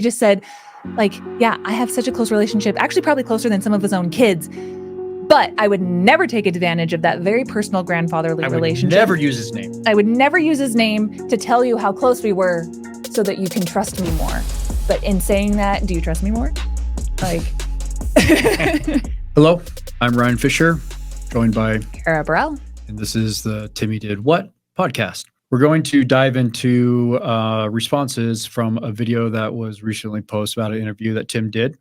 He just said, like, yeah, I have such a close relationship, actually probably closer than some of his own kids, but I would never take advantage of that very personal grandfatherly relationship. I would never use his name. I would never use his name to tell you how close we were so that you can trust me more. But in saying that, do you trust me more? Like... Hello, I'm Ryan Fisher, joined by Carah Burrell. And this is the Timmy Did What podcast. We're going to dive into responses from a video that was recently posted about an interview that Tim did,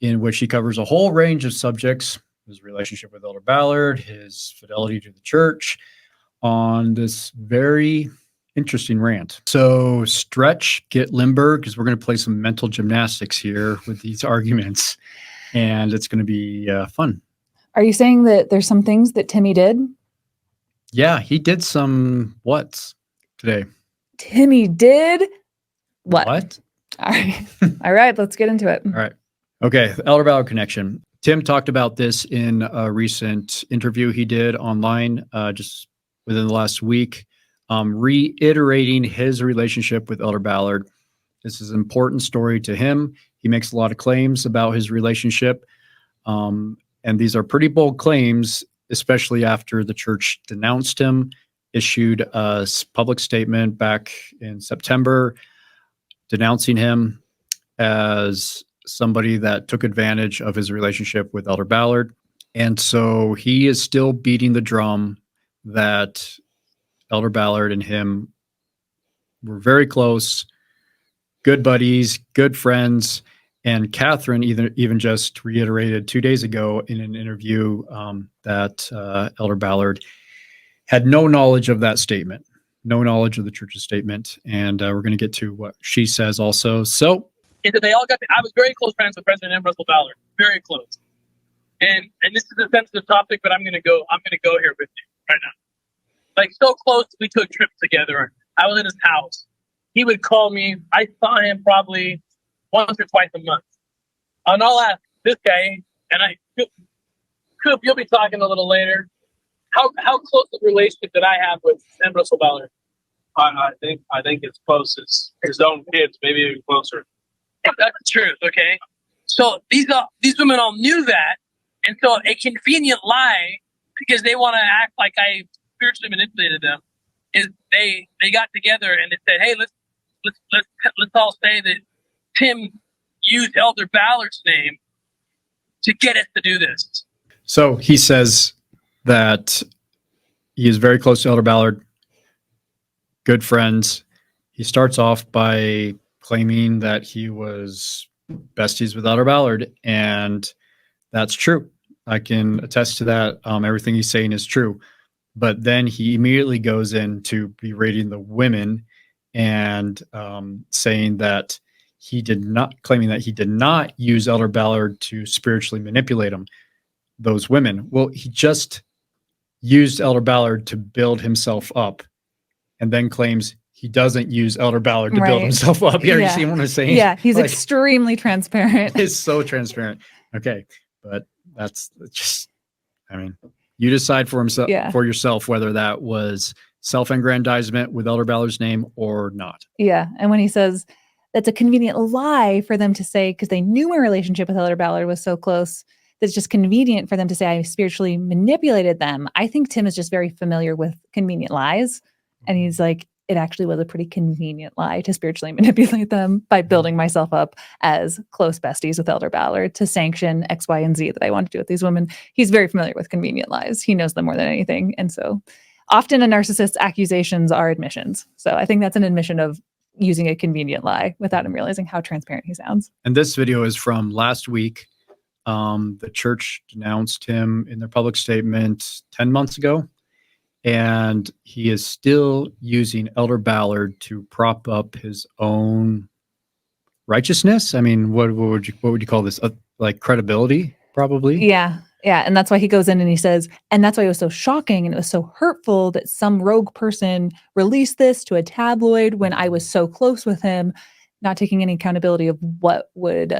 in which he covers a whole range of subjects: his relationship with Elder Ballard, his fidelity to the church, on this very interesting rant. So stretch, get limber, because we're going to play some mental gymnastics here with these arguments, and it's going to be fun. Are you saying that there's some things that Timmy did? Yeah, he did some whats today. Timmy did what? What? All right. All right, let's get into it. All right. Okay, the Elder Ballard connection. Tim talked about this in a recent interview he did online just within the last week, reiterating his relationship with Elder Ballard. This is an important story to him. He makes a lot of claims about his relationship, and these are pretty bold claims, especially after the church denounced him, issued a public statement back in September denouncing him as somebody that took advantage of his relationship with Elder Ballard. And so he is still beating the drum that Elder Ballard and him were very close, good buddies, good friends. And Catherine even just reiterated 2 days ago in an interview that Elder Ballard had no knowledge of that statement, no knowledge of the church's statement. And we're going to get to what she says also. So they all got. I was very close friends with President Revengeful Ballard, very close. And this is a sensitive topic, but I'm going to go here with you right now. Like, so close, we took trips together. I was in his house. He would call me. I saw him probably once or twice a month. And I'll ask this guy, and Coop, you'll be talking a little later. How close a relationship did I have with Revengeful Ballard? I think it's close as his own kids, maybe even closer. That's the truth, okay? So these women all knew that, and so a convenient lie, because they want to act like I spiritually manipulated them, is they got together and they said, hey, let's all say that Tim used Elder Ballard's name to get us to do this. So he says that he is very close to Elder Ballard, good friends. He starts off by claiming that he was besties with Elder Ballard, and that's true. I can attest to that. Everything he's saying is true. But then he immediately goes into berating the women and saying that claiming that he did not use Elder Ballard to spiritually manipulate him, those women. Well, he just used Elder Ballard to build himself up, and then claims he doesn't use Elder Ballard to build himself up. You see what I'm saying? Yeah, he's like, extremely transparent. It's so transparent. Okay, but that's just, you decide for yourself whether that was self-aggrandizement with Elder Ballard's name or not. Yeah, and when he says that's a convenient lie for them to say, because they knew my relationship with Elder Ballard was so close, that's just convenient for them to say I spiritually manipulated them. I think Tim is just very familiar with convenient lies, and he's like, it actually was a pretty convenient lie to spiritually manipulate them by building myself up as close besties with Elder Ballard to sanction X, Y, and Z that I want to do with these women. He's very familiar with convenient lies. He knows them more than anything. And so often a narcissist's accusations are admissions. So I think that's an admission of using a convenient lie without him realizing how transparent he sounds. And this video is from last week. The church denounced him in their public statement 10 months ago. And he is still using Elder Ballard to prop up his own righteousness. I mean, what would you call this? Like credibility, probably? Yeah. And that's why he goes in and he says, and that's why it was so shocking and it was so hurtful that some rogue person released this to a tabloid when I was so close with him, not taking any accountability of what would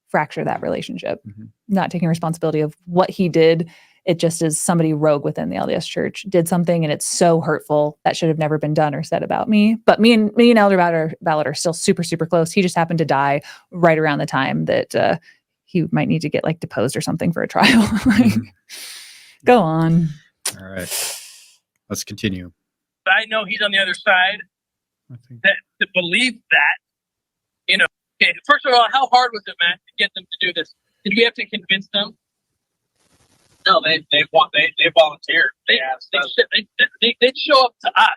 fracture that relationship, not taking responsibility of what he did It just is somebody rogue within the LDS Church did something, and it's so hurtful that should have never been done or said about me. But me and Elder Ballard are still super, super close. He just happened to die right around the time that he might need to get like deposed or something for a trial. Go on. All right. Let's continue. I know he's on the other side. That to believe that, okay, first of all, how hard was it, Matt, to get them to do this? Did we have to convince them? No, they volunteered. They'd show up to us.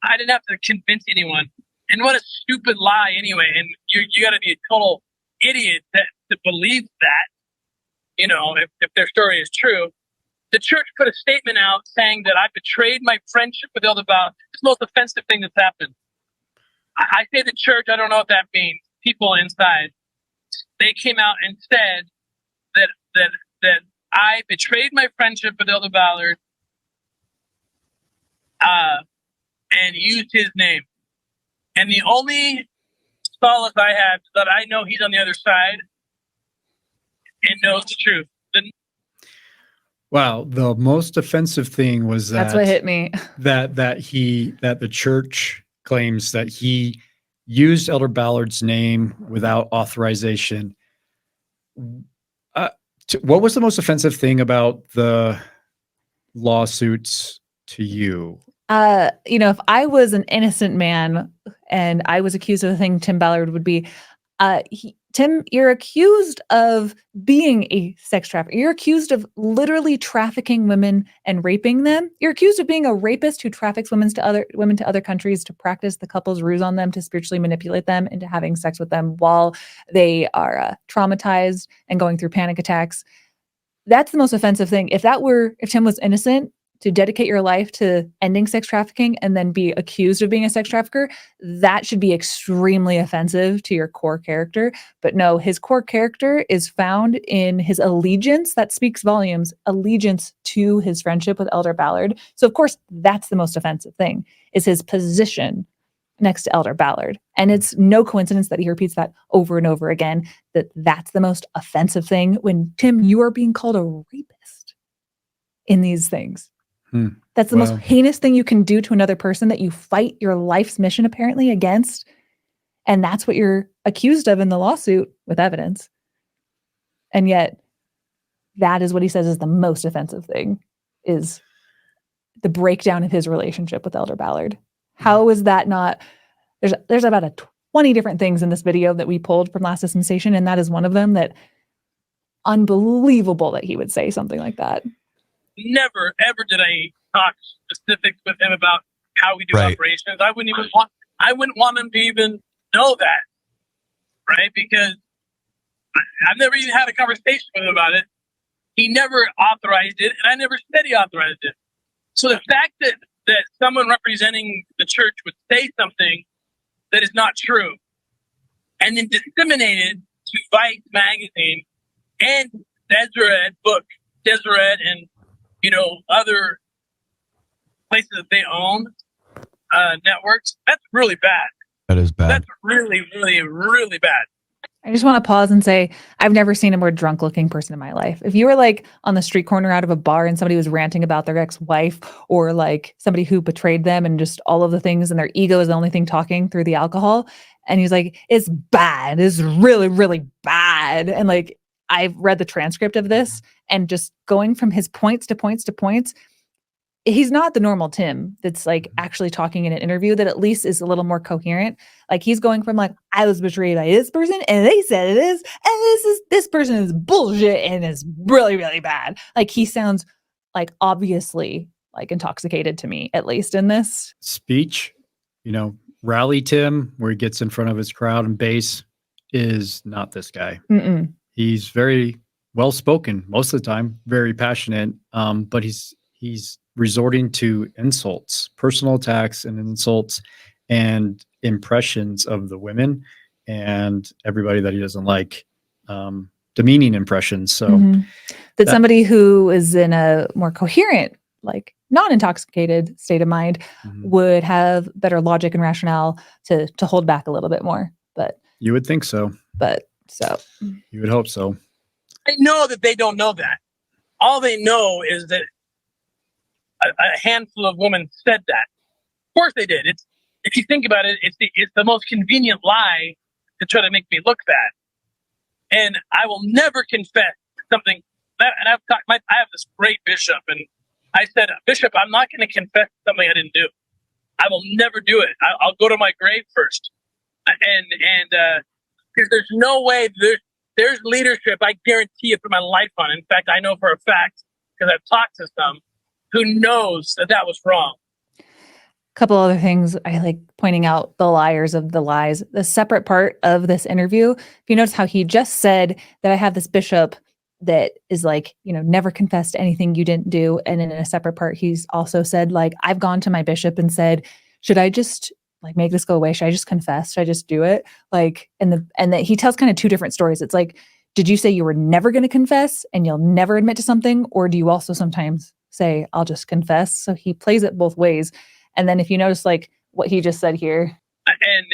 I didn't have to convince anyone. And what a stupid lie, anyway. And you got to be a total idiot to believe that. If their story is true. The church put a statement out saying that I betrayed my friendship with Elder Ballard. It's the most offensive thing that's happened. I say the church, I don't know what that means. People inside, they came out and said that I betrayed my friendship with Elder Ballard and used his name. And the only solace I have is that I know he's on the other side and knows the truth. Wow, the most offensive thing was that's what hit me. That the church claims that he used Elder Ballard's name without authorization. What was the most offensive thing about the lawsuits to you? If I was an innocent man and I was accused of the thing Tim Ballard would be, Tim, you're accused of being a sex trafficker. You're accused of literally trafficking women and raping them. You're accused of being a rapist who traffics women to other countries to practice the couple's ruse on them, to spiritually manipulate them into having sex with them while they are traumatized and going through panic attacks. That's the most offensive thing. If Tim was innocent, to dedicate your life to ending sex trafficking and then be accused of being a sex trafficker, that should be extremely offensive to your core character. But no, his core character is found in his allegiance, that speaks volumes, allegiance to his friendship with Elder Ballard. So of course, that's the most offensive thing, is his position next to Elder Ballard. And it's no coincidence that he repeats that over and over again, that's the most offensive thing when, Tim, you are being called a rapist in these things. That's the most heinous thing you can do to another person that you fight your life's mission apparently against. And that's what you're accused of in the lawsuit with evidence. And yet that is what he says is the most offensive thing, is the breakdown of his relationship with Elder Ballard. How is that not? There's about 20 different things in this video that we pulled from Last Dispensation, and that is one of them. That unbelievable that he would say something like that. Never, ever did I talk specifics with him about how we do operations. I wouldn't want him to even know that, right? Because I've never even had a conversation with him about it. He never authorized it, and I never said he authorized it. So the fact that someone representing the church would say something that is not true, and then disseminate it to Vice magazine and Deseret book, Deseret and other places that they own, networks, that's really bad. That is bad. That's really, really, really bad. I just want to pause and say, I've never seen a more drunk looking person in my life. If you were like on the street corner out of a bar and somebody was ranting about their ex-wife, or like somebody who betrayed them and just all of the things, and their ego is the only thing talking through the alcohol, and he's like, it's bad. It's really, really bad. And like, I've read the transcript of this, and just going from his points to points to points, he's not the normal Tim that's like actually talking in an interview that at least is a little more coherent. Like, he's going from like, I was betrayed by this person and they said it is, and this person is bullshit and is really, really bad. Like, he sounds like obviously like intoxicated to me, at least in this speech. Rally Tim, where he gets in front of his crowd and base, is not this guy. Mm-mm. He's very well spoken most of the time, very passionate, but he's resorting to insults, personal attacks and insults, and impressions of the women and everybody that he doesn't like, demeaning impressions. So that somebody who is in a more coherent, like non-intoxicated state of mind would have better logic and rationale to hold back a little bit more. But you would think so. So You would hope so. I know that they don't know that. all they know is that a handful of women said that. Of course they did. If you think about it, it's the most convenient lie to try to make me look bad. And I will never confess something. And I have this great bishop, and I said, Bishop, I'm not going to confess something I didn't do. I will never do it. I'll go to my grave first. And because there's no way there's leadership I guarantee you put my life on. In fact, I know for a fact, because I've talked to some, who knows that was wrong. Couple other things I like pointing out: the liars of the lies. The separate part of this interview, if you notice how he just said that I have this bishop that is like, never confessed anything you didn't do. And in a separate part, he's also said, like, I've gone to my bishop and said, should I just like make this go away? Should I just confess? Should I just do it? Like, and that he tells kind of two different stories. It's like, did you say you were never going to confess and you'll never admit to something? Or do you also sometimes say, I'll just confess? So he plays it both ways. And then if you notice, like what he just said here. And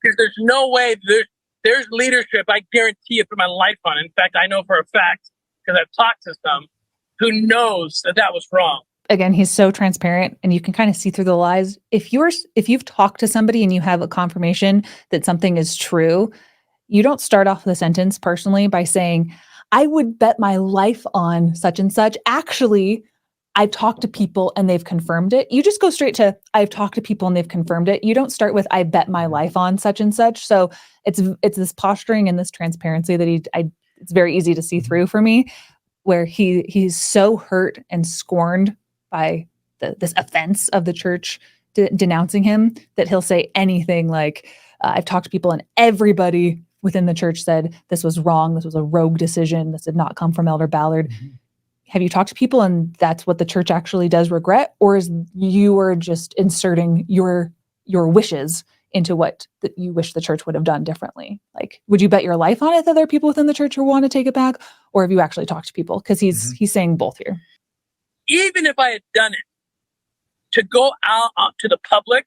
because there's no way there's leadership I guarantee you put my life on. In fact, I know for a fact, because I've talked to some, who knows that was wrong. Again, he's so transparent and you can kind of see through the lies. If you've talked to somebody and you have a confirmation that something is true, you don't start off the sentence personally by saying, I would bet my life on such and such. Actually, I've talked to people and they've confirmed it. You just go straight to, I've talked to people and they've confirmed it. You don't start with, I bet my life on such and such. So it's this posturing and this transparency that it's very easy to see through for me, where he's so hurt and scorned by this offense of the church denouncing him that he'll say anything like, I've talked to people and everybody within the church said this was wrong. This was a rogue decision. This did not come from Elder Ballard. Mm-hmm. Have you talked to people and that's what the church actually does regret? Or is you are just inserting your wishes into what you wish the church would have done differently? Like, would you bet your life on it that there are people within the church who want to take it back? Or have you actually talked to people? Because he's saying both here. Even if I had done it to go out to the public,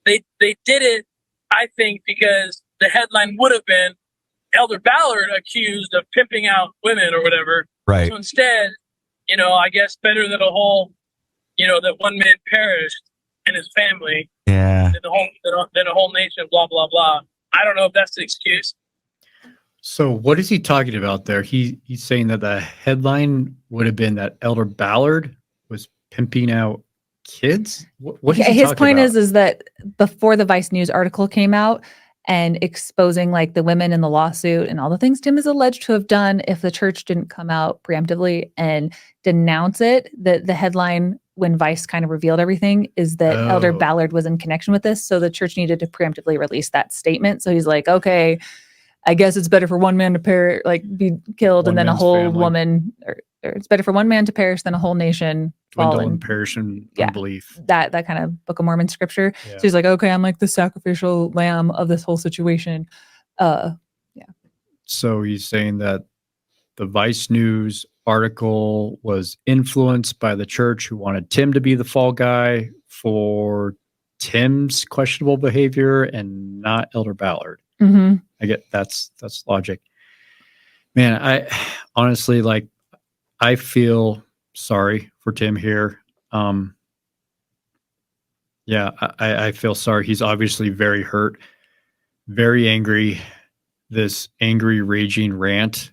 they did it, I think, because the headline would have been Elder Ballard accused of pimping out women or whatever. Right. So instead, I guess better that that one man perished and his family. Yeah. Than a whole nation, blah, blah, blah. I don't know if that's the excuse. So what is he talking about there? He's saying that the headline would have been that Elder Ballard was pimping out kids? What is he his talking point about? is that before the Vice News article came out and exposing like the women in the lawsuit and all the things Tim is alleged to have done, if the church didn't come out preemptively and denounce it, the headline when Vice kind of revealed everything is that Elder Ballard was in connection with this. So the church needed to preemptively release that statement. So he's like, okay, I guess it's better for one man to be killed and then a whole woman, or it's better for one man to perish than a whole nation fall and perish in unbelief. That kind of Book of Mormon scripture. Yeah. So he's like, okay, I'm like the sacrificial lamb of this whole situation. So he's saying that the Vice News article was influenced by the church who wanted Tim to be the fall guy for Tim's questionable behavior and not Elder Ballard. Mm-hmm. I get that's logic. Man, I honestly I feel sorry for Tim here. I feel sorry. He's obviously very hurt, very angry. This angry, raging rant.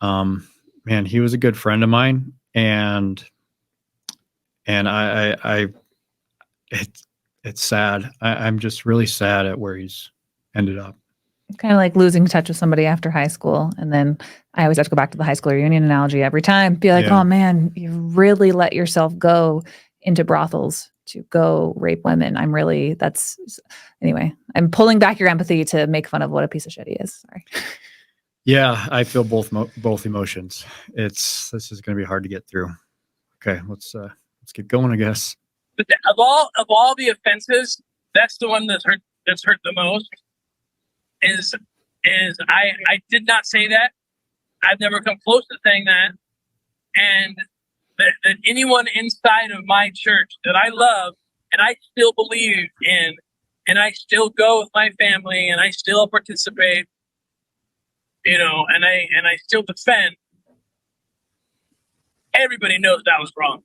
Man, he was a good friend of mine, and it's sad. I'm just really sad at where he's ended up. Kind of like losing touch with somebody after high school. And then I always have to go back to the high school reunion analogy every time. Be like, oh man, you really let yourself go into brothels to go rape women. Anyway, I'm pulling back your empathy to make fun of what a piece of shit he is. Sorry. Yeah, I feel both emotions. This is going to be hard to get through. Okay, let's get going, I guess. But of all the offenses, that's the one that's hurt the most. Is I did not say that. I've never come close to saying that. And that anyone inside of my church that I love and I still believe in, and I still go with my family and I still participate, and I still defend, everybody knows that was wrong.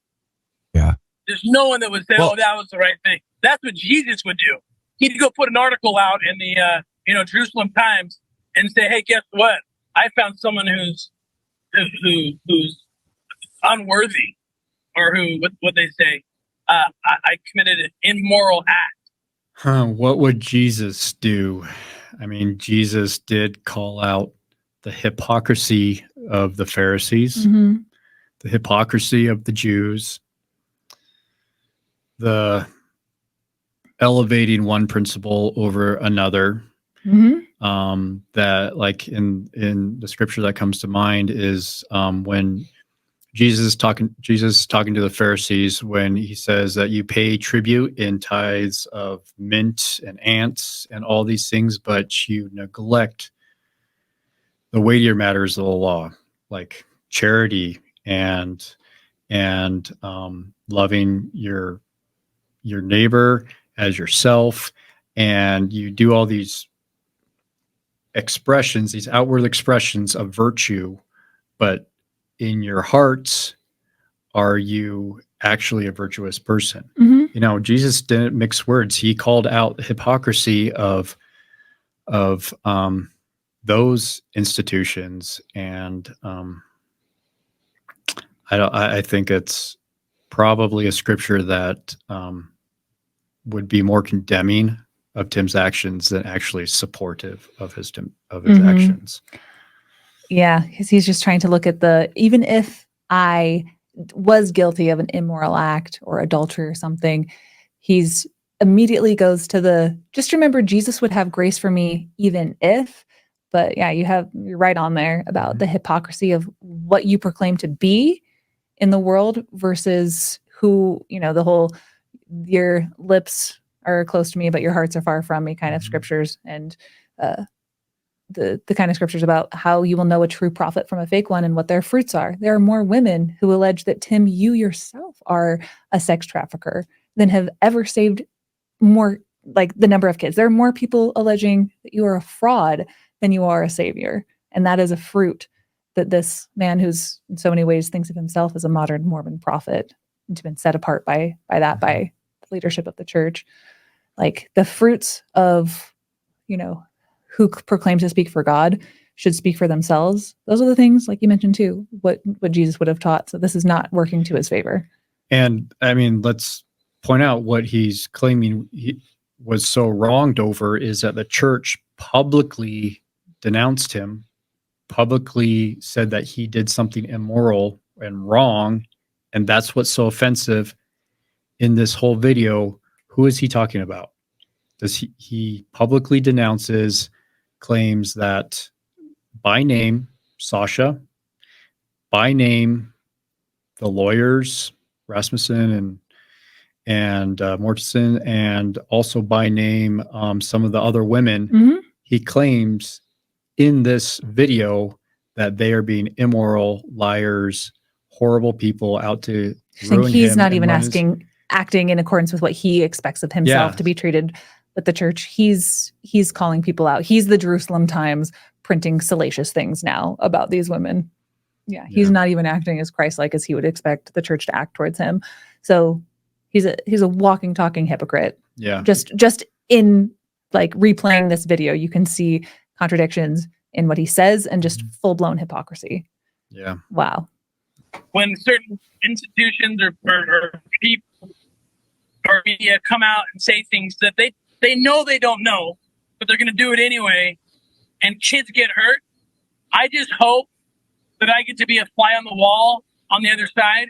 Yeah. There's no one that would say, Well- "Oh, that was the right thing." That's what Jesus would do. He'd go put an article out in the Jerusalem Times and say, "Hey, guess what? I found someone who's unworthy, or who what they say. I committed an immoral act." What would Jesus do? I mean, Jesus did call out the hypocrisy of the Pharisees, Mhm. the hypocrisy of the Jews, the elevating one principle over another. Mhm. That, like, in the scripture that comes to mind is when Jesus is talking to the Pharisees, when he says that you pay tribute in tithes of mint and ants and all these things, but you neglect the weightier matters of the law, like charity and loving your neighbor as yourself, and you do all these expressions, these outward expressions of virtue, but in your hearts, are you actually a virtuous person? Mhm. Jesus didn't mix words. He called out the hypocrisy of those institutions, and I think it's probably a scripture that would be more condemning of Tim's actions than actually supportive of his Mhm. actions. Yeah, because he's just trying to look at even if I was guilty of an immoral act or adultery or something, he's immediately goes to just remember Jesus would have grace for me even if. But yeah, you're right on there about the hypocrisy of what you proclaim to be in the world versus who, the whole your lips are close to me, but your hearts are far from me kind of scriptures. And the kind of scriptures about how you will know a true prophet from a fake one and what their fruits are. There are more women who allege that, Tim, you yourself are a sex trafficker than have ever saved more, like the number of kids. There are more people alleging that you are a fraud than you are a savior. And that is a fruit that this man, who's in so many ways thinks of himself as a modern Mormon prophet, and to been set apart by the leadership of the church, like the fruits of, who proclaims to speak for God should speak for themselves. Those are the things, like you mentioned too, what Jesus would have taught. So this is not working to his favor. And I mean, let's point out what he's claiming he was so wronged over is that the church publicly denounced him, publicly said that he did something immoral and wrong. And that's what's so offensive in this whole video. Who is he talking about? Does he publicly denounces, claims that by name, Sasha, by name, the lawyers, Rasmussen and Mortensen, and also by name some of the other women. He claims in this video that they are being immoral, liars, horrible people out to ruin him. He's not even acting in accordance with what he expects of himself to be treated with the church. He's calling people out. He's the Jerusalem Times printing salacious things now about these women. Yeah, he's not even acting as Christ-like as he would expect the church to act towards him. So he's a walking, talking hypocrite. Yeah. Just in like replaying this video, you can see contradictions in what he says and just full-blown hypocrisy. Yeah. Wow. When certain institutions or people or media come out and say things that they know they don't know, but they're going to do it anyway, and kids get hurt, I just hope that I get to be a fly on the wall on the other side,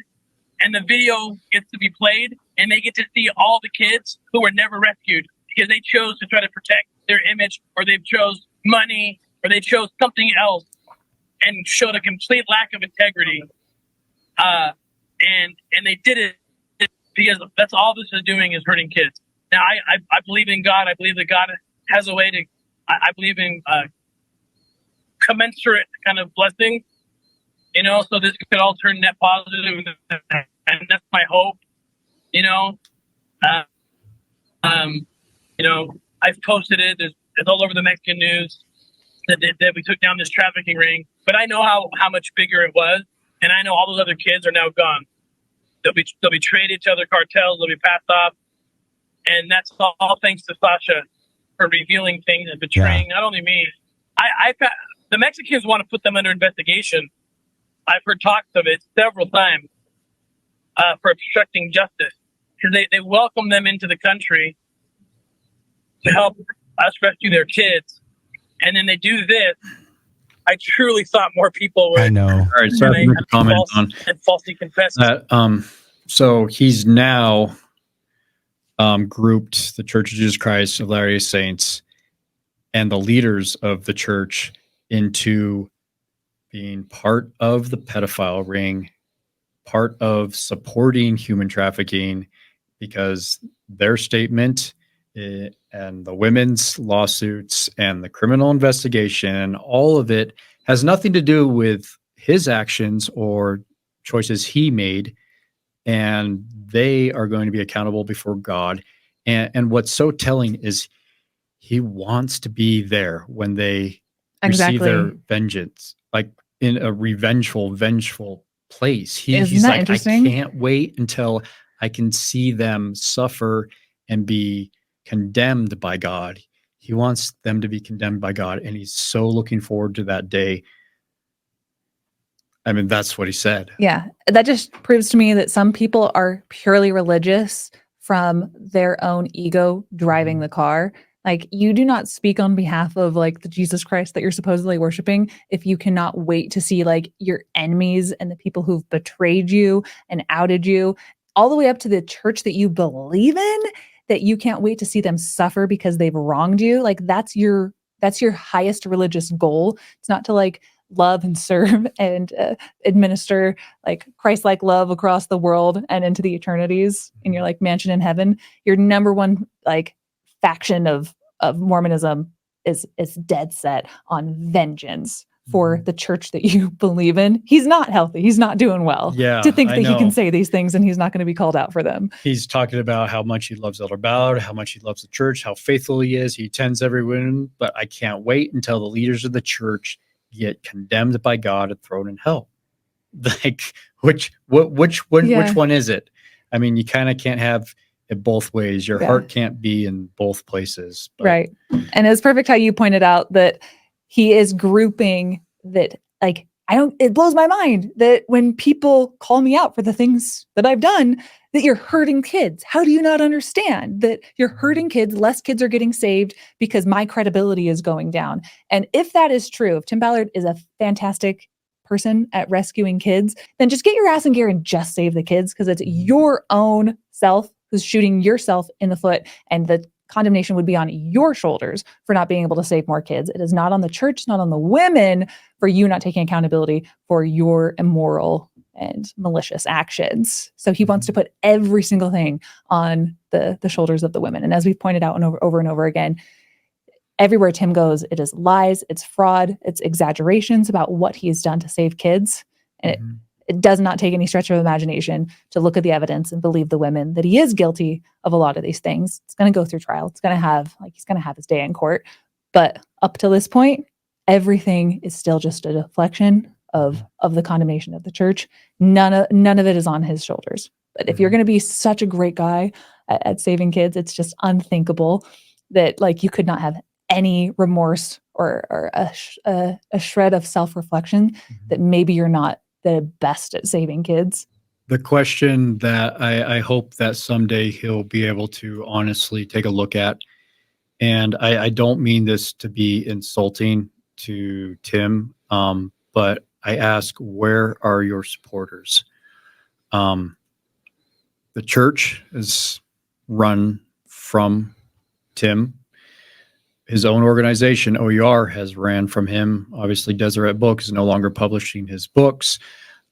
and the video gets to be played, and they get to see all the kids who were never rescued because they chose to try to protect their image, or they chose money, or they chose something else and showed a complete lack of integrity. And they did it because that's all this is doing is hurting kids. Now, I believe in God. I believe that God has a way to, I believe in commensurate kind of blessing, so this could all turn net positive, and that's my hope, I've posted it. It's all over the Mexican news that we took down this trafficking ring, but I know how much bigger it was. And I know all those other kids are now gone. They'll be traded to other cartels. They'll be passed off. And that's all thanks to Sasha for revealing things and betraying not only me. The Mexicans want to put them under investigation. I've heard talks of it several times for obstructing justice, because they welcome them into the country to help us rescue their kids. And then they do this. I truly thought more people would. I know. All right, so I have to make a comment on and falsely confess that. So he's now grouped the Church of Jesus Christ of Latter-day Saints and the leaders of the church into being part of the pedophile ring, part of supporting human trafficking, because their statement and the women's lawsuits and the criminal investigation, all of it has nothing to do with his actions or choices he made, and they are going to be accountable before God. And what's so telling is he wants to be there when they receive their vengeance, like in a vengeful place. He's like, I can't wait until I can see them suffer and be condemned by God. He wants them to be condemned by God, and he's so looking forward to that day. I mean, that's what he said. Yeah, that just proves to me that some people are purely religious from their own ego driving the car. Like, you do not speak on behalf of like the Jesus Christ that you're supposedly worshiping if you cannot wait to see like your enemies and the people who've betrayed you and outed you, all the way up to the church that you believe in, that you can't wait to see them suffer because they've wronged you. Like, that's your highest religious goal. It's not to like love and serve and administer like Christ-like love across the world and into the eternities in your like mansion in heaven. Your number one like faction of Mormonism is dead set on vengeance for the church that you believe in. He's not healthy. He's not doing well. Yeah, to think that he can say these things and he's not going to be called out for them. He's talking about how much he loves Elder Ballard, how much he loves the church, how faithful he is. He attends everyone, but I can't wait until the leaders of the church get condemned by God and thrown in hell. Like, which one is it? I mean, you kind of can't have it both ways. Your heart can't be in both places. But. Right. And it was perfect how you pointed out that he is grouping that, like, it blows my mind that when people call me out for the things that I've done, that you're hurting kids. How do you not understand that you're hurting kids? Less kids are getting saved because my credibility is going down. And if that is true, if Tim Ballard is a fantastic person at rescuing kids, then just get your ass in gear and just save the kids, because it's your own self who's shooting yourself in the foot, and the condemnation would be on your shoulders for not being able to save more kids. It is not on the church, not on the women, for you not taking accountability for your immoral and malicious actions. So he wants to put every single thing on the shoulders of the women. And as we've pointed out over and over again, everywhere Tim goes, it is lies, it's fraud, it's exaggerations about what he's done to save kids. And it does not take any stretch of imagination to look at the evidence and believe the women that he is guilty of a lot of these things. It's going to go through trial. It's going to have, like, he's going to have his day in court. But up to this point, everything is still just a deflection of the condemnation of the church. None of it is on his shoulders. But if you're going to be such a great guy at saving kids, it's just unthinkable that, like, you could not have any remorse or a shred of self-reflection that maybe you're not the best at saving kids. The question that I hope that someday he'll be able to honestly take a look at, and I don't mean this to be insulting to Tim, but I ask, where are your supporters? The church is run from Tim. His own organization, O.U.R, has ran from him. Obviously, Deseret Book is no longer publishing his books.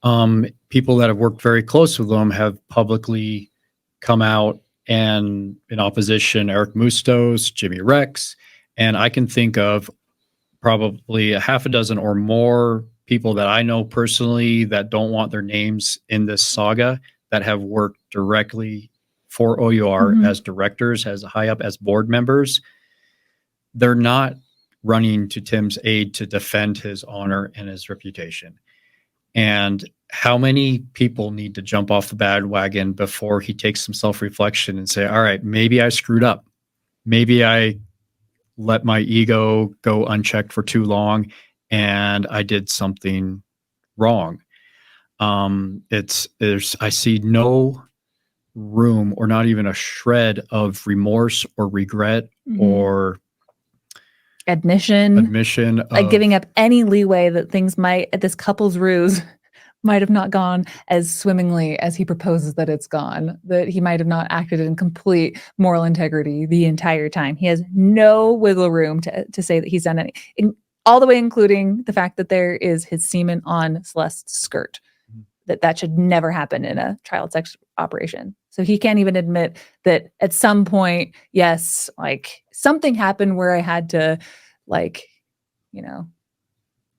People that have worked very close with him have publicly come out and in opposition. Eric Mustos, Jimmy Rex, and I can think of probably a half a dozen or more people that I know personally that don't want their names in this saga, that have worked directly for O.U.R as directors, as high up as board members. They're not running to Tim's aid to defend his honor and his reputation. And how many people need to jump off the bandwagon before he takes some self-reflection and say, all right, maybe I screwed up. Maybe I let my ego go unchecked for too long and I did something wrong. I see no room or not even a shred of remorse or regret or admission like of, giving up any leeway that things might at this couple's ruse might have not gone as swimmingly as he proposes that it's gone, that he might have not acted in complete moral integrity the entire time. He has no wiggle room to say that he's done any, all the way including the fact that there is his semen on Celeste's skirt, that should never happen in a child sex operation. So he can't even admit that at some point, yes, like something happened where I had to, like, you know,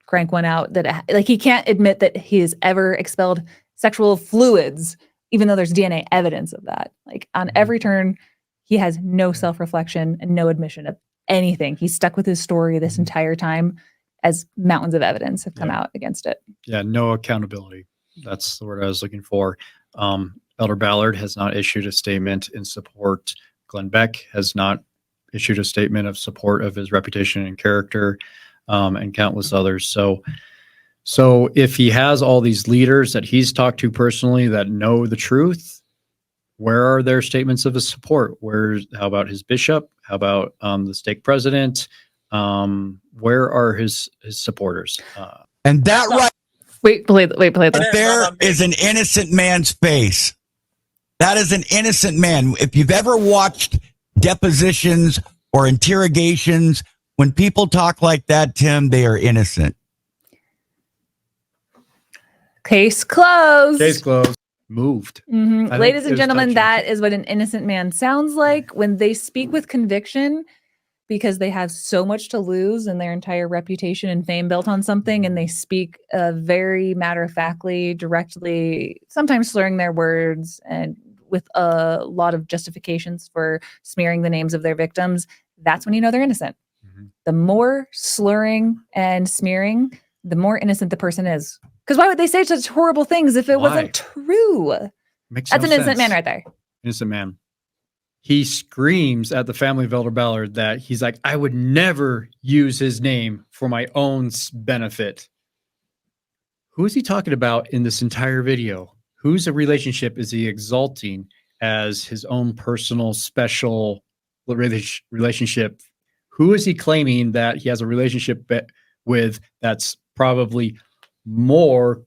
crank one out, that like he can't admit that he has ever expelled sexual fluids, even though there's DNA evidence of that. Like on every turn, he has no self-reflection and no admission of anything. He's stuck with his story this entire time as mountains of evidence have come out against it. Yeah, no accountability. That's the word I was looking for. Elder Ballard has not issued a statement in support. Glenn Beck has not issued a statement of support of his reputation and character, and countless others. So if he has all these leaders that he's talked to personally that know the truth, where are their statements of his support? How about his bishop? How about the stake president? Where are his supporters? And that right Wait, play that. there is an innocent man's face. That is an innocent man. If you've ever watched depositions or interrogations, when people talk like that, Tim, they are innocent. Case closed. Case closed. Moved. Ladies and gentlemen, that is what an innocent man sounds like when they speak with conviction, because they have so much to lose and their entire reputation and fame built on something, and they speak very matter-of-factly, directly, sometimes slurring their words and with a lot of justifications for smearing the names of their victims. That's when you know they're innocent. The more slurring and smearing, the more innocent the person is. Because why would they say such horrible things if it wasn't true? Makes That's no an innocent sense. man right there. Innocent man. He screams at the family of Elder Ballard that he's like, I would never use his name for my own benefit. Who is he talking about in this entire video? Whose relationship is he exalting as his own personal special relationship? Who is he claiming that he has a relationship with that's probably more,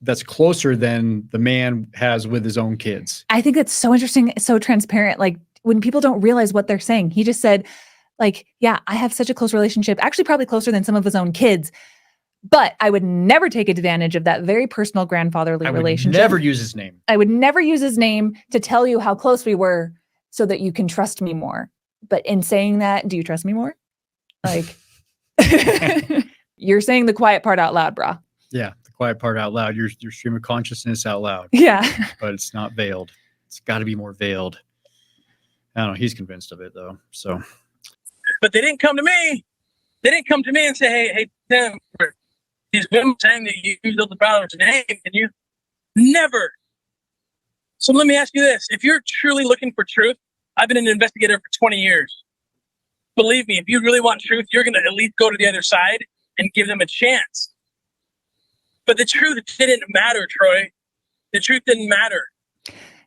that's closer than the man has with his own kids? I think that's so interesting, so transparent. Like when people don't realize what they're saying, he just said, like, yeah, I have such a close relationship, actually probably closer than some of his own kids, but I would never take advantage of that very personal grandfatherly relationship. Never use his name. I would never use his name to tell you how close we were so that you can trust me more. But in saying that, do you trust me more? Like, you're saying the quiet part out loud, brah. Yeah, the quiet part out loud. Your stream of consciousness out loud. Yeah. But it's not veiled. It's got to be more veiled. I don't know. He's convinced of it, though. So, But they didn't come to me. They didn't come to me and say, hey, Tim, these women saying that you used Elder Ballard's name, and you never. So let me ask you this. If you're truly looking for truth, I've been an investigator for 20 years. Believe me, if you really want truth, you're going to at least go to the other side and give them a chance. But the truth didn't matter, Troy. The truth didn't matter.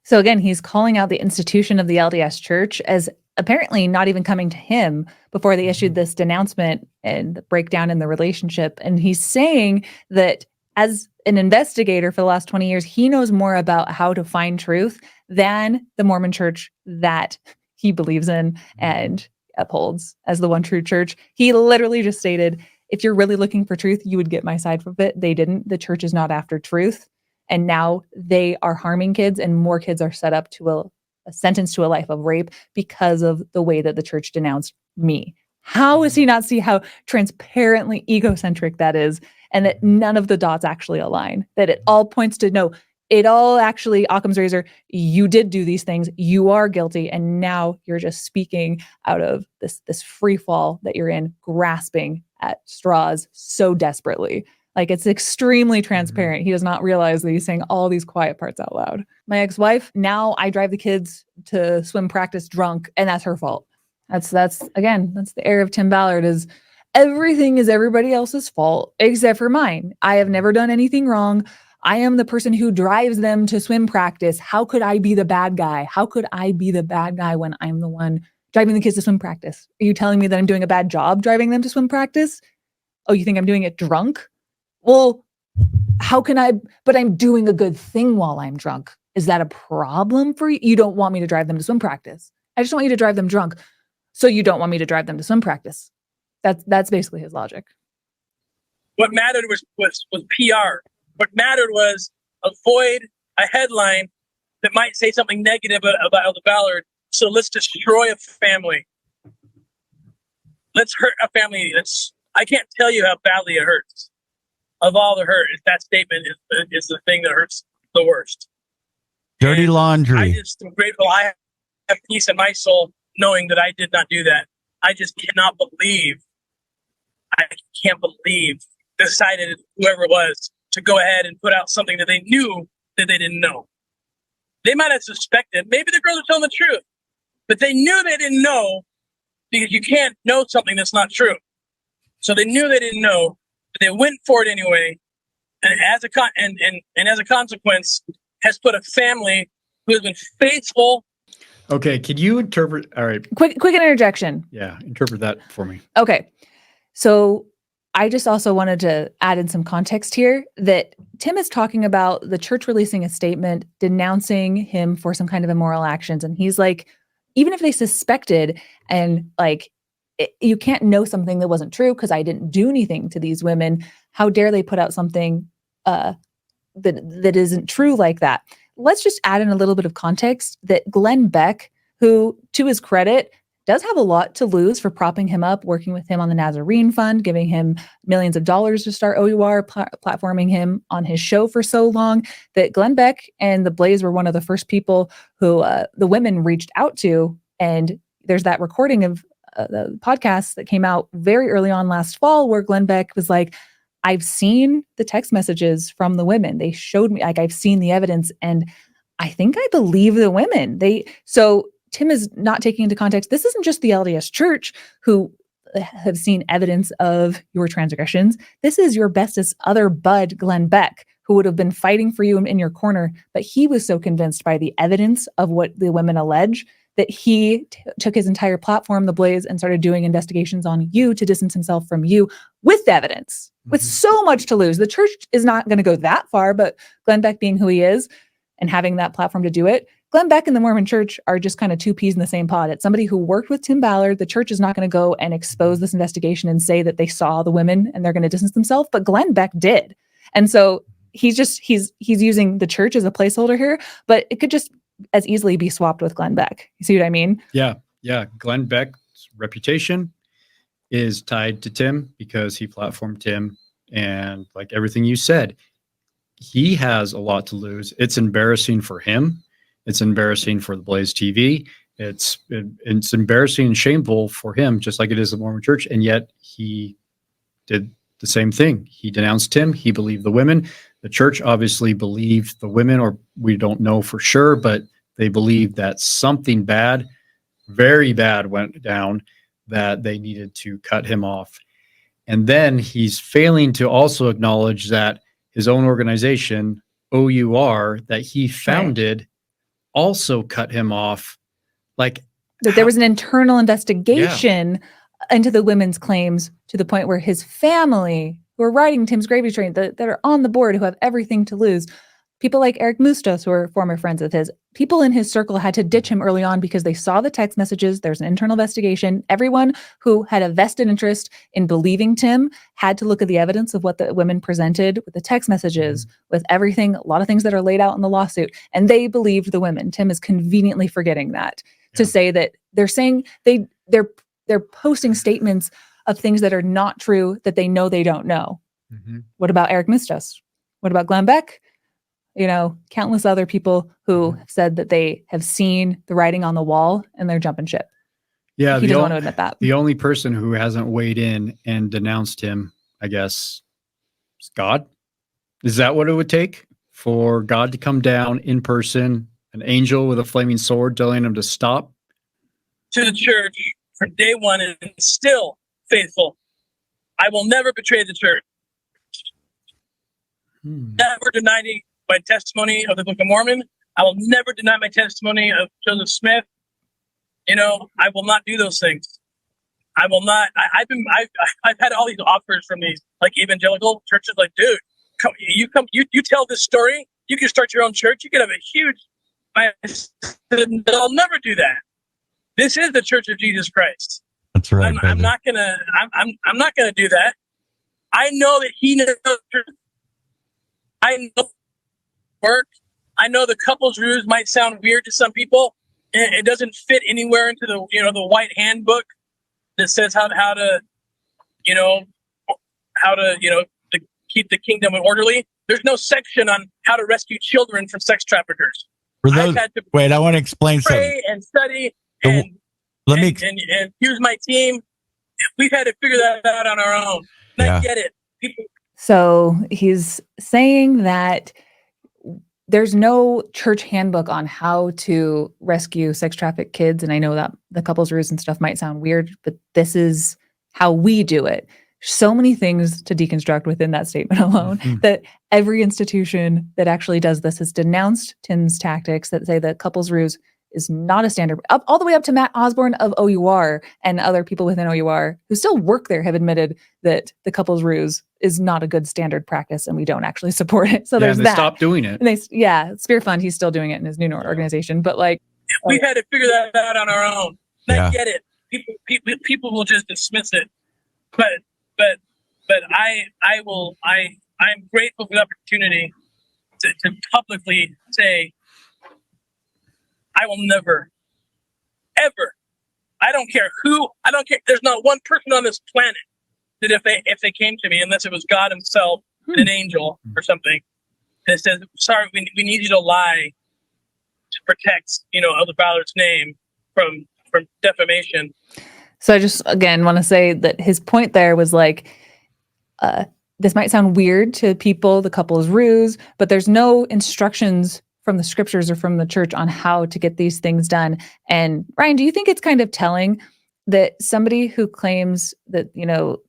So again, he's calling out the institution of the LDS Church as apparently not even coming to him before they issued this denouncement and the breakdown in the relationship. And he's saying that as an investigator for the last 20 years, he knows more about how to find truth than the Mormon Church that he believes in and upholds as the one true church. He literally just stated, if you're really looking for truth, you would get my side of it. They didn't. The church is not after truth. And now they are harming kids, and more kids are set up to a sentence to a life of rape because of the way that the church denounced me. How does he not see how transparently egocentric that is, and that none of the dots actually align, that it all points to, no, it all actually, Occam's razor, you did do these things, you are guilty, and now you're just speaking out of this free fall that you're in, grasping at straws so desperately. Like, it's extremely transparent. He does not realize that he's saying all these quiet parts out loud. My ex-wife, now I drive the kids to swim practice drunk, and that's her fault. That's the error of Tim Ballard, is everything is everybody else's fault except for mine. I have never done anything wrong. I am the person who drives them to swim practice. How could I be the bad guy? How could I be the bad guy when I'm the one driving the kids to swim practice? Are you telling me that I'm doing a bad job driving them to swim practice? Oh, you think I'm doing it drunk? Well, how can I? But I'm doing a good thing while I'm drunk. Is that a problem for you? You don't want me to drive them to swim practice. I just want you to drive them drunk. So you don't want me to drive them to swim practice. That's basically his logic. What mattered was PR. What mattered was avoid a headline that might say something negative about Elder Ballard. So let's destroy a family. Let's hurt a family. I can't tell you how badly it hurts. Of all the hurt, that statement is the thing that hurts the worst. Dirty laundry. I just am grateful I have peace in my soul knowing that I did not do that. I just cannot believe, decided whoever it was to go ahead and put out something that they knew that they didn't know. They might have suspected. Maybe the girls are telling the truth, but they knew they didn't know, because you can't know something that's not true. So they knew they didn't know, but they went for it anyway. And as a consequence, has put a family who has been faithful. Okay, could you interpret? All right, Quick interjection. yeah, interpret that for me. Okay. So I just also wanted to add in some context here that Tim is talking about the church releasing a statement denouncing him for some kind of immoral actions. And he's like, even if they suspected, and like, you can't know something that wasn't true because I didn't do anything to these women. How dare they put out something that isn't true like that? Let's just add in a little bit of context that Glenn Beck, who, to his credit, does have a lot to lose for propping him up, working with him on the Nazarene Fund, giving him millions of dollars to start O.U.R, platforming him on his show for so long, that Glenn Beck and the Blaze were one of the first people who the women reached out to. And there's that recording of the podcast that came out very early on last fall where Glenn Beck was like, I've seen the text messages from the women. They showed me, like, I've seen the evidence, and I think I believe the women. So Tim is not taking into context, this isn't just the LDS Church who have seen evidence of your transgressions. This is your bestest other bud, Glenn Beck, who would have been fighting for you in your corner. But he was so convinced by the evidence of what the women allege that he took his entire platform, The Blaze, and started doing investigations on you to distance himself from you with evidence, with so much to lose. The church is not going to go that far, but Glenn Beck being who he is and having that platform to do it, Glenn Beck and the Mormon Church are just kind of two peas in the same pod. It's somebody who worked with Tim Ballard. The church is not going to go and expose this investigation and say that they saw the women and they're going to distance themselves, but Glenn Beck did. And so he's using the church as a placeholder here, but it could just as easily be swapped with Glenn Beck. You see what I mean? Yeah. Glenn Beck's reputation is tied to Tim because he platformed Tim, and like everything you said, he has a lot to lose. It's embarrassing for him. It's embarrassing for the Blaze TV. It's embarrassing and shameful for him, just like it is the Mormon Church. And yet he did the same thing. He denounced Tim. He believed the women. The church obviously believed the women, or we don't know for sure, but they believed that something bad, very bad, went down, that they needed to cut him off. And then he's failing to also acknowledge that his own organization, O.U.R, that he founded, also cut him off. Like, that there was an internal investigation into the women's claims to the point where his family, who are riding Tim's gravy train, that are on the board, who have everything to lose, people like Eric Mustos, who are former friends of his, people in his circle had to ditch him early on because they saw the text messages. There's an internal investigation. Everyone who had a vested interest in believing Tim had to look at the evidence of what the women presented with the text messages, with everything, a lot of things that are laid out in the lawsuit. And they believed the women. Tim is conveniently forgetting that to say that they're saying they're posting statements of things that are not true, that they know they don't know. What about Eric Mustos? What about Glenn Beck? You know, countless other people who have said that they have seen the writing on the wall and they're jumping ship. Yeah, he doesn't want to admit that. The only person who hasn't weighed in and denounced him, I guess, God? Is that what it would take for God to come down in person, an angel with a flaming sword telling him to stop? To the church from day one and still faithful. I will never betray the church. Never denying my testimony of the Book of Mormon. I will never deny my testimony of Joseph Smith. I will not do those things. I will not. I've had all these offers from these like evangelical churches. Like, dude, you tell this story. You can start your own church. You can have a huge. I'll never do that. This is the Church of Jesus Christ. That's right. I'm not gonna. I'm not gonna do that. I know that he knows. I know work. I know the couples rules might sound weird to some people. It doesn't fit anywhere into the the white handbook that says how to to keep the kingdom orderly. There's no section on how to rescue children from sex traffickers. I've had to wait, I want to explain something. Pray and study and use my team. We've had to figure that out on our own. And I get it. So he's saying that there's no church handbook on how to rescue sex trafficked kids. And I know that the couples rules and stuff might sound weird, but this is how we do it. So many things to deconstruct within that statement alone, that every institution that actually does this has denounced Tim's tactics that say that couples ruse is not a standard, all the way up to Matt Osborne of O.U.R. and other people within O.U.R. who still work there have admitted that the couples ruse is not a good standard practice and we don't actually support it. So there's that. Stop doing it. And Spear Fund, he's still doing it in his new organization, but we've had to figure that out on our own. And I get it. People will just dismiss it, but I'm grateful for the opportunity to publicly say, I will never, ever, I don't care. There's not one person on this planet that if they came to me, unless it was God himself, an angel or something, that says, sorry, we need you to lie to protect, Elder Ballard's name from defamation. So I just, again, want to say that his point there was this might sound weird to people, the couple's ruse, but there's no instructions from the scriptures or from the church on how to get these things done. And Ryan, do you think it's kind of telling that somebody who claims that,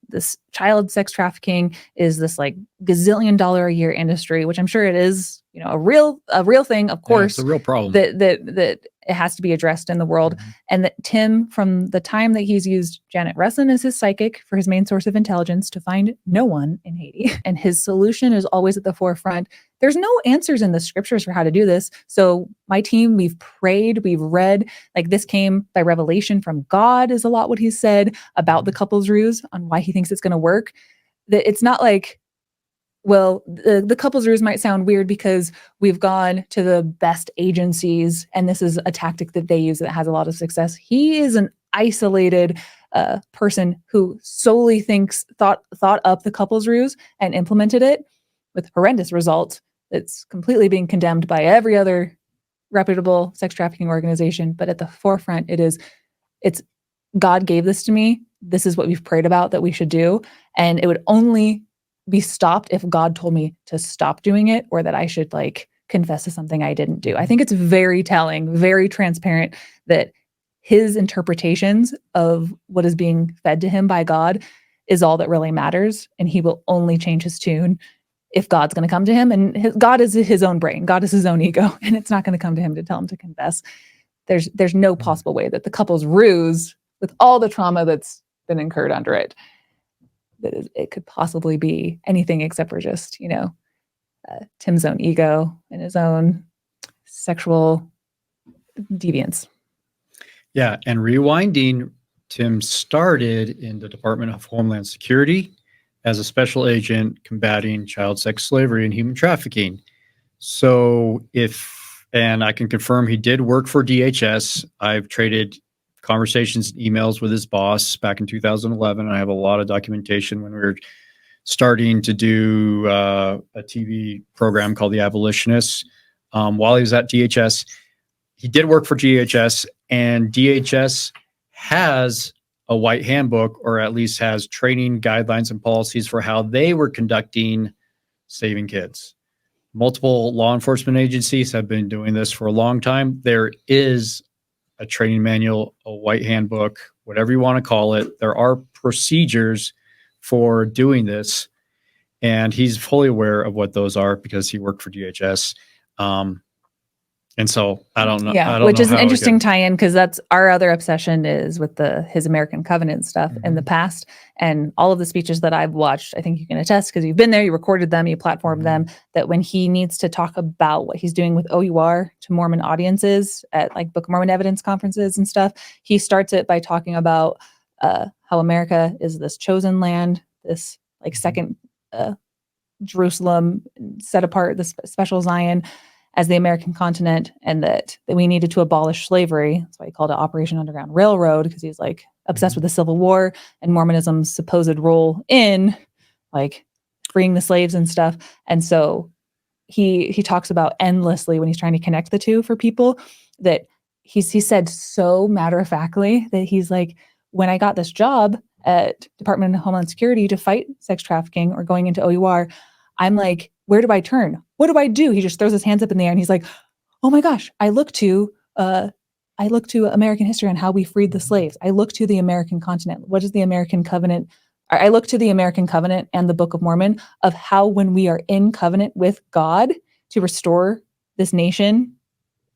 this child sex trafficking is this gazillion-dollar a year industry, which I'm sure it is, a real thing, of course, it's a real problem that it has to be addressed in the world. And that Tim, from the time that he's used Janet Russin as his psychic for his main source of intelligence to find no one in Haiti, and his solution is always at the forefront. There's no answers in the scriptures for how to do this. So my team, we've prayed, we've read, this came by revelation from God is a lot what he said about the couple's ruse on why he thinks it's going to work. That it's not the couple's ruse might sound weird because we've gone to the best agencies and this is a tactic that they use that has a lot of success. He is an isolated person who solely thought up the couple's ruse and implemented it with horrendous results. It's completely being condemned by every other reputable sex trafficking organization. But at the forefront, it's God gave this to me. This is what we've prayed about that we should do. And it would only be stopped if God told me to stop doing it or that I should confess to something I didn't do. I think it's very telling, very transparent that his interpretations of what is being fed to him by God is all that really matters. And he will only change his tune if God's going to come to him. And God is his own brain. God is his own ego. And it's not going to come to him to tell him to confess. There's no possible way that the couple's ruse, with all the trauma that's been incurred under it, that it could possibly be anything except for just, Tim's own ego and his own sexual deviance. Yeah. And rewinding, Tim started in the Department of Homeland Security as a special agent combating child sex slavery and human trafficking. So and I can confirm he did work for DHS. I've traded conversations and emails with his boss back in 2011. I have a lot of documentation when we were starting to do a TV program called The Abolitionists. While he was at DHS, he did work for DHS, and DHS has a white handbook, or at least has training guidelines and policies for how they were conducting saving kids. Multiple law enforcement agencies have been doing this for a long time. There is a training manual, a white handbook, whatever you want to call it. There are procedures for doing this, and he's fully aware of what those are because he worked for DHS. And so I don't know. Yeah, which is an interesting tie-in because that's our other obsession is with his American Covenant stuff in the past. And all of the speeches that I've watched, I think you can attest because you've been there, you recorded them, you platformed them, that when he needs to talk about what he's doing with O.U.R. to Mormon audiences at like Book of Mormon evidence conferences and stuff, he starts it by talking about how America is this chosen land, this like second Jerusalem set apart, this special Zion as the American continent, and that we needed to abolish slavery. That's why he called it Operation Underground Railroad, because he's like obsessed with the Civil War and Mormonism's supposed role in like freeing the slaves and stuff. And so he talks about endlessly when he's trying to connect the two for people that he said so matter-of-factly that he's like, when I got this job at Department of Homeland Security to fight sex trafficking or going into O.U.R, I'm like, where do I turn? What do I do? He just throws his hands up in the air and he's like, oh my gosh, I look to American history and how we freed the slaves. I look to the American continent. What is the American covenant? I look to the American covenant and the Book of Mormon of how when we are in covenant with God to restore this nation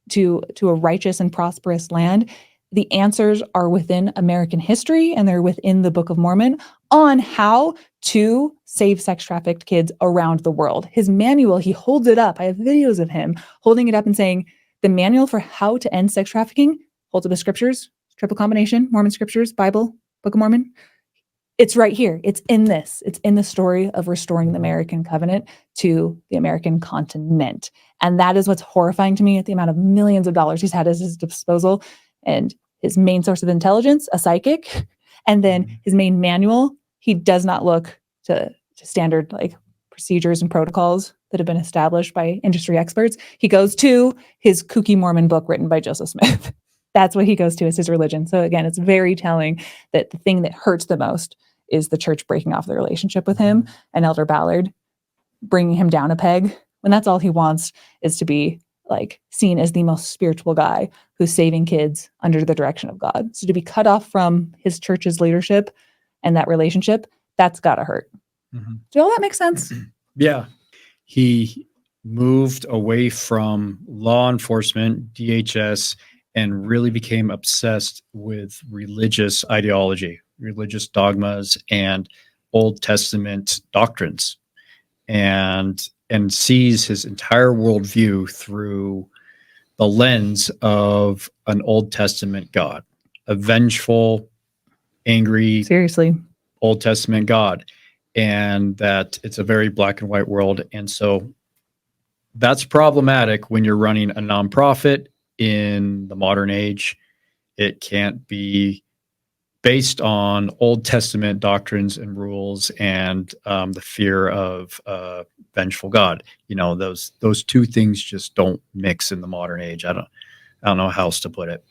to a righteous and prosperous land, the answers are within American history and they're within the Book of Mormon on how to save sex trafficked kids around the world. His manual, he holds it up. I have videos of him holding it up and saying, the manual for how to end sex trafficking, holds up the scriptures, triple combination, Mormon scriptures, Bible, Book of Mormon. It's right here. It's in this. It's in the story of restoring the American covenant to the American continent. And that is what's horrifying to me at the amount of millions of dollars he's had at his disposal. And his main source of intelligence, a psychic, and then his main manual, he does not look to standard like procedures and protocols that have been established by industry experts. He goes to his kooky Mormon book written by Joseph Smith. That's what he goes to as his religion. So again, it's very telling that the thing that hurts the most is the church breaking off the relationship with him and Elder Ballard bringing him down a peg when that's all he wants is to be like seen as the most spiritual guy who's saving kids under the direction of God. So to be cut off from his church's leadership and that relationship, that's gotta hurt. Do all that make sense? Yeah. He moved away from law enforcement, DHS, and really became obsessed with religious ideology, religious dogmas, and Old Testament doctrines, and sees his entire worldview through the lens of an Old Testament God, a vengeful, angry, seriously, Old Testament God, and that it's a very black and white world. And so that's problematic when you're running a nonprofit in the modern age. It can't be based on Old Testament doctrines and rules and the fear of vengeful God. You know, those two things just don't mix in the modern age. I don't know how else to put it.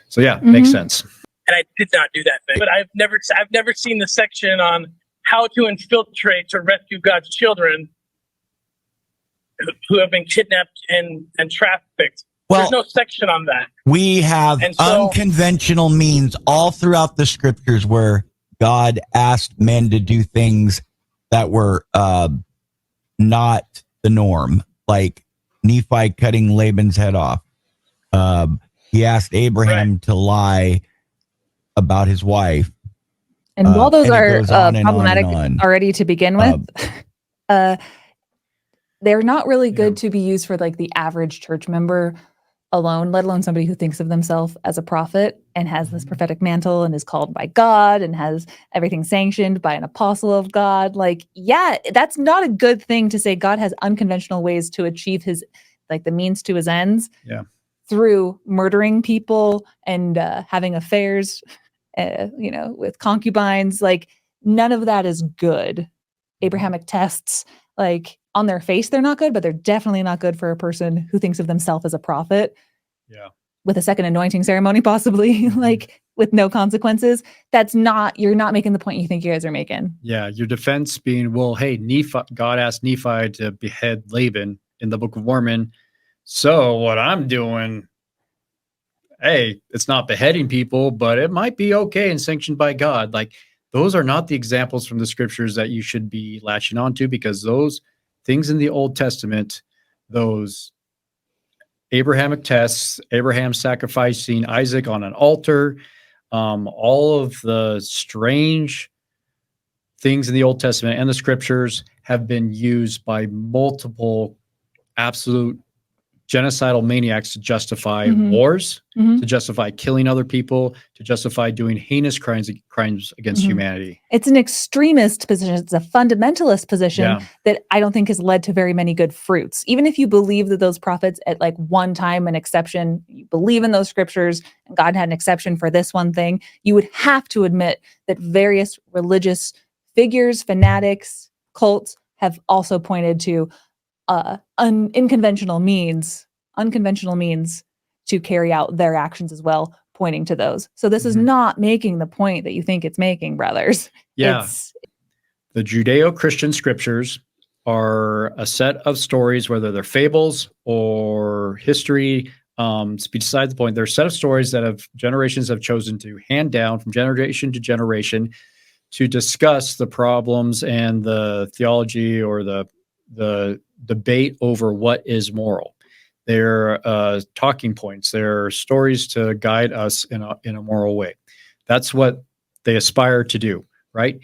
So yeah, makes sense. And I did not do that thing. But I've never seen the section on how to infiltrate to rescue God's children who have been kidnapped and trafficked. Well, there's no section on that. We have unconventional means all throughout the scriptures where God asked men to do things that were not the norm, like Nephi cutting Laban's head off. He asked Abraham to lie about his wife. And while those are problematic already to begin with, they're not really good to be used for like the average church member alone, let alone somebody who thinks of themselves as a prophet and has this prophetic mantle and is called by God and has everything sanctioned by an apostle of God. Like, yeah, that's not a good thing to say. God has unconventional ways to achieve his, like the means to his ends through murdering people and having affairs, with concubines. Like none of that is good. Abrahamic tests, like on their face, they're not good, but they're definitely not good for a person who thinks of themselves as a prophet. Yeah. With a second anointing ceremony, possibly. Like with no consequences, you're not making the point you think you guys are making. Yeah, your defense being, well, hey, God asked Nephi to behead Laban in the Book of Mormon. So what I'm doing, hey, it's not beheading people, but it might be okay and sanctioned by God. Like, those are not the examples from the scriptures that you should be latching onto, because those things in the Old Testament, those Abrahamic tests, Abraham sacrificing Isaac on an altar, all of the strange things in the Old Testament and the scriptures have been used by multiple absolute genocidal maniacs to justify wars, to justify killing other people, to justify doing heinous crimes against humanity. It's an extremist position. It's a fundamentalist position that I don't think has led to very many good fruits. Even if you believe that those prophets at like one time, an exception, you believe in those scriptures and God had an exception for this one thing, you would have to admit that various religious figures, fanatics, cults have also pointed to unconventional means to carry out their actions as well, pointing to those. So this is not making the point that you think it's making, brothers. Yeah. The Judeo-Christian scriptures are a set of stories, whether they're fables or history, beside the point. They're a set of stories that generations have chosen to hand down from generation to generation to discuss the problems and the theology or the debate over what is moral. They're talking points. They're stories to guide us in a moral way. That's what they aspire to do, right?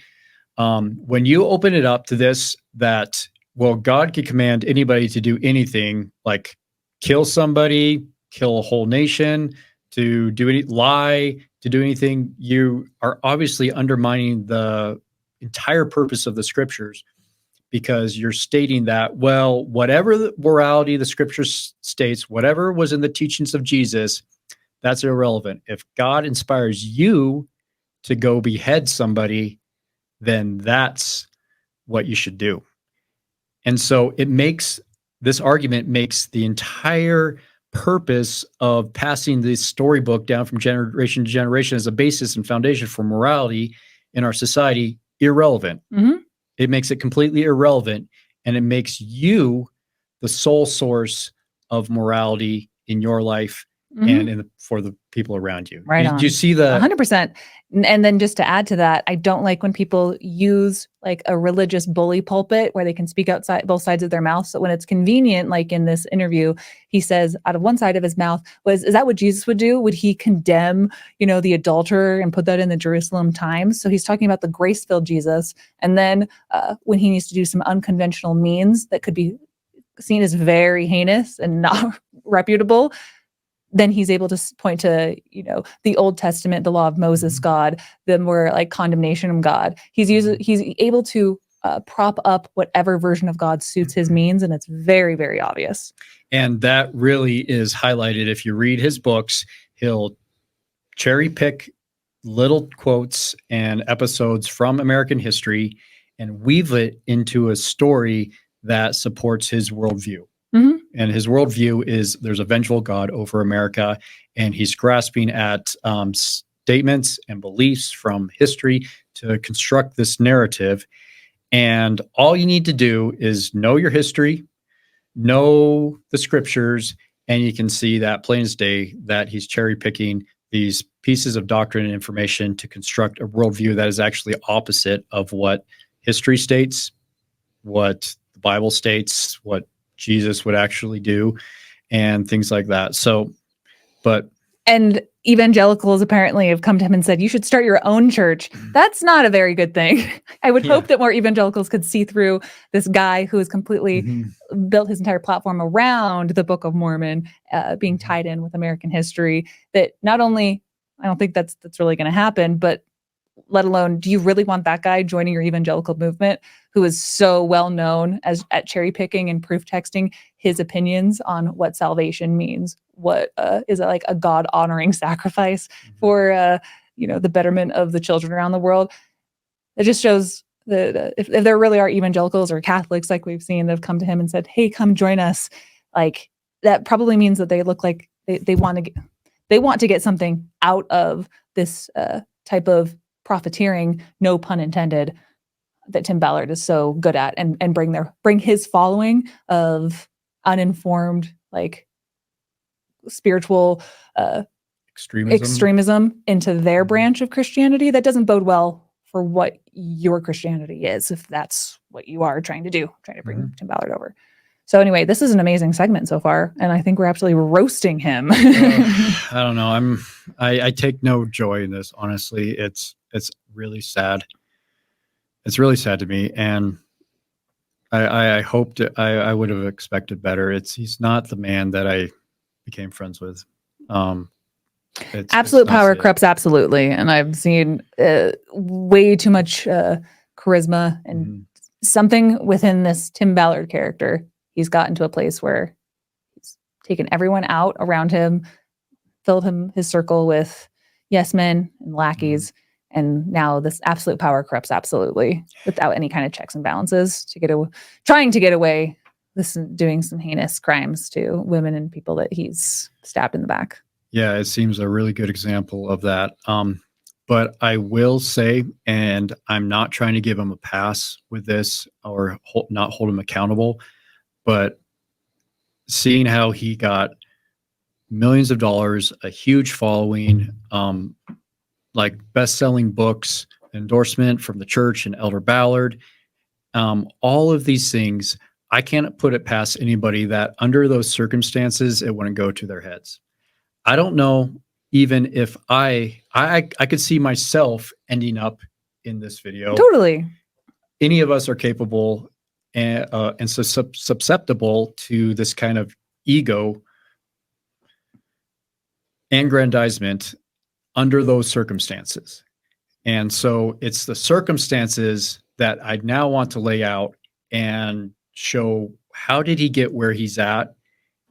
When you open it up to this, that, well, God can command anybody to do anything, like kill somebody, kill a whole nation, to do lie, to do anything, you are obviously undermining the entire purpose of the scriptures, because you're stating that, well, whatever the morality the scriptures states, whatever was in the teachings of Jesus, that's irrelevant. If God inspires you to go behead somebody, then that's what you should do. And so this argument makes the entire purpose of passing this storybook down from generation to generation as a basis and foundation for morality in our society irrelevant. It makes it completely irrelevant, and it makes you the sole source of morality in your life and for the people around you. Right on. Do you see the 100%? And then just to add to that, I don't like when people use like a religious bully pulpit where they can speak outside both sides of their mouth. So when it's convenient, like in this interview, he says out of one side of his mouth is that what Jesus would do? Would he condemn, the adulterer and put that in the Jerusalem Times? So he's talking about the grace-filled Jesus. And then when he needs to do some unconventional means that could be seen as very heinous and not reputable, then he's able to point to, the Old Testament, the law of Moses, God, the more like condemnation of God. He's able to prop up whatever version of God suits his means, and it's very, very obvious. And that really is highlighted. If you read his books, he'll cherry pick little quotes and episodes from American history and weave it into a story that supports his worldview. And his worldview is there's a vengeful God over America, and he's grasping at statements and beliefs from history to construct this narrative. And all you need to do is know your history, know the scriptures, and you can see that plain as day that he's cherry picking these pieces of doctrine and information to construct a worldview that is actually opposite of what history states, what the Bible states, what Jesus would actually do, and things like that. And evangelicals apparently have come to him and said, you should start your own church. That's not a very good thing. I would hope that more evangelicals could see through this guy who has completely built his entire platform around the Book of Mormon, being tied in with American history, that not only, I don't think that's really going to happen, but let alone, do you really want that guy joining your evangelical movement who is so well known at cherry picking and proof texting his opinions on what salvation means? What is it, like a God honoring sacrifice for the betterment of the children around the world? It just shows that if there really are evangelicals or Catholics like we've seen that have come to him and said, "Hey, come join us," like that probably means that they look like they want to They want to get something out of this type of profiteering, no pun intended, that Tim Ballard is so good at, and bring his following of uninformed, like spiritual extremism into their branch of Christianity. That doesn't bode well for what your Christianity is, if that's what you are trying to bring Tim Ballard over. So anyway, this is an amazing segment so far, and I think we're absolutely roasting him. I don't know. I take no joy in this. Honestly, it's really sad. It's really sad to me, and I hoped I would have expected better. He's not the man that I became friends with. Absolute power corrupts absolutely, and I've seen way too much charisma and something within this Tim Ballard character. He's gotten to a place where he's taken everyone out around him, filled his circle with yes men and lackeys, and now this absolute power corrupts absolutely, without any kind of checks and balances, trying to get away, doing some heinous crimes to women and people that he's stabbed in the back. Yeah, it seems a really good example of that. But I will say, and I'm not trying to give him a pass with this or not hold him accountable, but seeing how he got millions of dollars, a huge following, like best-selling books, endorsement from the church and Elder Ballard, all of these things, I can't put it past anybody that under those circumstances, it wouldn't go to their heads. I don't know even if I could see myself ending up in this video. Totally. Any of us are capable and so susceptible to this kind of ego aggrandizement under those circumstances. And so it's the circumstances that I now want to lay out and show how did he get where he's at,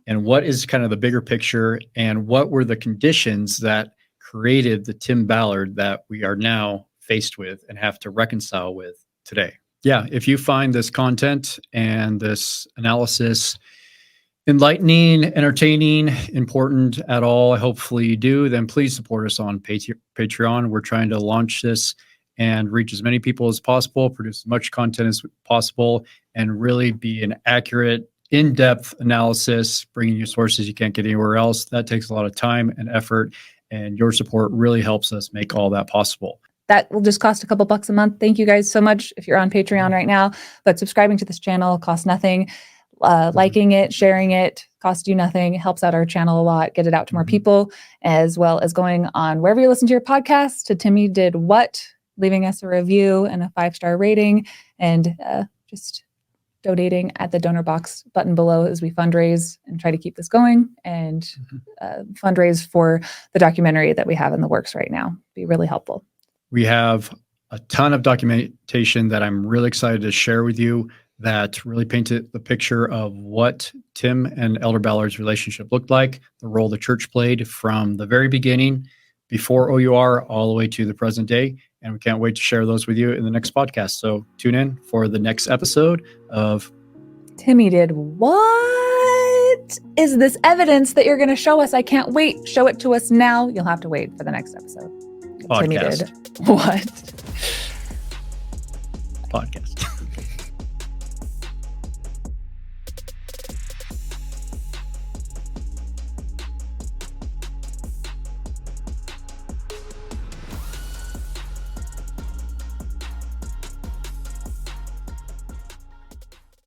and what is kind of the bigger picture, and what were the conditions that created the Tim Ballard that we are now faced with and have to reconcile with today. Yeah, if you find this content and this analysis enlightening, entertaining, important at all, hopefully you do, then please support us on Patreon. We're trying to launch this and reach as many people as possible, produce as much content as possible, and really be an accurate, in-depth analysis, bringing you sources you can't get anywhere else. That takes a lot of time and effort, and your support really helps us make all that possible. That will just cost a couple bucks a month. Thank you guys so much if you're on Patreon right now. But subscribing to this channel costs nothing. Liking it, sharing it costs you nothing. It helps out our channel a lot. Get it out to more people, as well as going on wherever you listen to your podcast to Timmy Did What, leaving us a review and a 5-star rating, and just donating at the donor box button below as we fundraise and try to keep this going, and fundraise for the documentary that we have in the works right now. Be really helpful. We have a ton of documentation that I'm really excited to share with you that really painted the picture of what Tim and Elder Ballard's relationship looked like, the role the church played from the very beginning, before O.U.R, all the way to the present day. And we can't wait to share those with you in the next podcast. So tune in for the next episode of Timmy Did What? Is this evidence that you're going to show us? I can't wait. Show it to us now. You'll have to wait for the next episode. Podcast. Timmy Did What? Podcast.